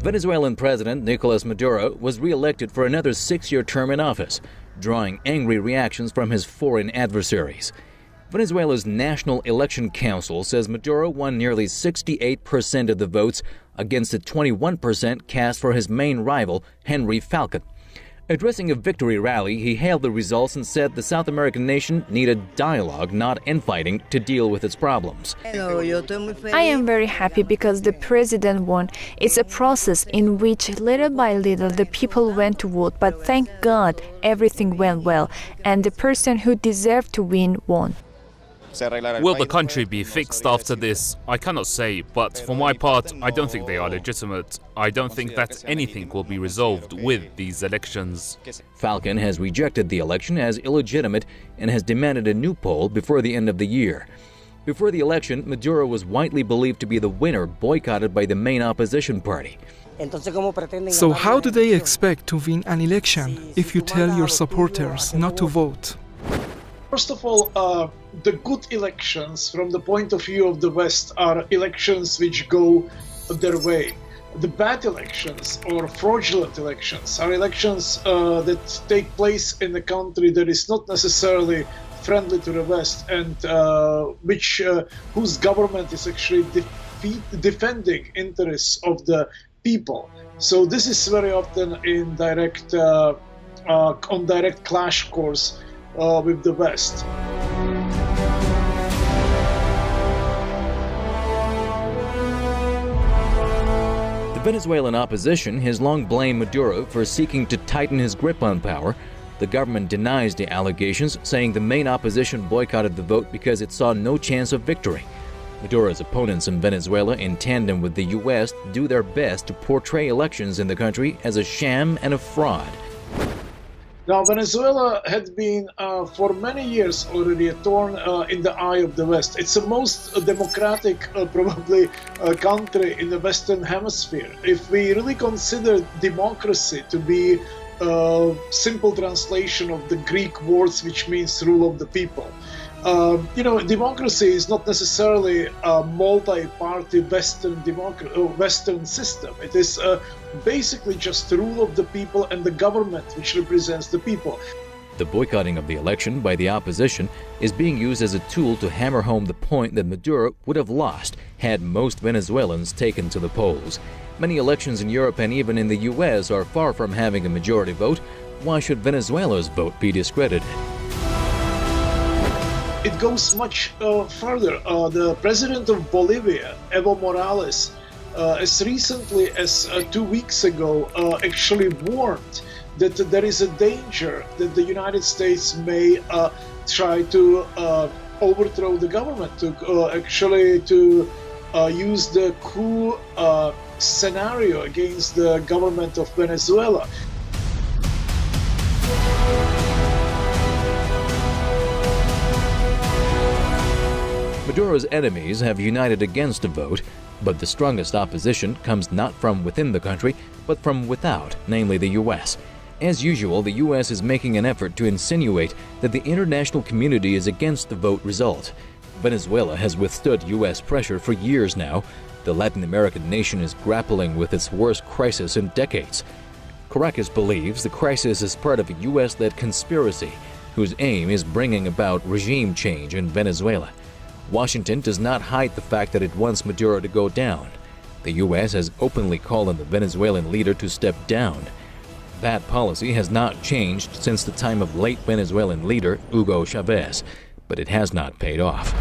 Venezuelan President Nicolas Maduro was re-elected for another 6-year term in office, drawing angry reactions from his foreign adversaries. Venezuela's National Election Council says Maduro won nearly 68% of the votes against the 21% cast for his main rival, Henri Falcon. Addressing a victory rally, he hailed the results and said the South American nation needed dialogue, not infighting, to deal with its problems. I am very happy because the president won. It's a process in which little by little the people went to vote, but thank God everything went well, and the person who deserved to win won. Will the country be fixed after this? I cannot say, but for my part, I don't think they are legitimate. I don't think that anything will be resolved with these elections. Falcon has rejected the election as illegitimate and has demanded a new poll before the end of the year. Before the election, Maduro was widely believed to be the winner, boycotted by the main opposition party. So how do they expect to win an election if you tell your supporters not to vote? First of all, the good elections from the point of view of the West are elections which go their way. The bad elections or fraudulent elections are elections that take place in a country that is not necessarily friendly to the West and whose government is actually defending interests of the people. So this is very often in on direct clash course with the West. The Venezuelan opposition has long blamed Maduro for seeking to tighten his grip on power. The government denies the allegations, saying the main opposition boycotted the vote because it saw no chance of victory. Maduro's opponents in Venezuela, in tandem with the U.S., do their best to portray elections in the country as a sham and a fraud. Now, Venezuela had been for many years already a thorn in the eye of the West. It's the most democratic, probably, country in the Western Hemisphere. If we really consider democracy to be a simple translation of the Greek words, which means rule of the people. Democracy is not necessarily a multi-party Western system. It is basically just the rule of the people and the government which represents the people. The boycotting of the election by the opposition is being used as a tool to hammer home the point that Maduro would have lost had most Venezuelans taken to the polls. Many elections in Europe and even in the U.S. are far from having a majority vote. Why should Venezuela's vote be discredited? It goes much further. The president of Bolivia, Evo Morales, as recently as 2 weeks ago, actually warned that there is a danger that the United States may try to overthrow the government, to use the coup scenario against the government of Venezuela. Maduro's enemies have united against a vote, but the strongest opposition comes not from within the country, but from without, namely the U.S. As usual, the U.S. is making an effort to insinuate that the international community is against the vote result. Venezuela has withstood U.S. pressure for years now. The Latin American nation is grappling with its worst crisis in decades. Caracas believes the crisis is part of a U.S.-led conspiracy whose aim is bringing about regime change in Venezuela. Washington does not hide the fact that it wants Maduro to go down. The U.S. has openly called on the Venezuelan leader to step down. That policy has not changed since the time of late Venezuelan leader Hugo Chavez, but it has not paid off.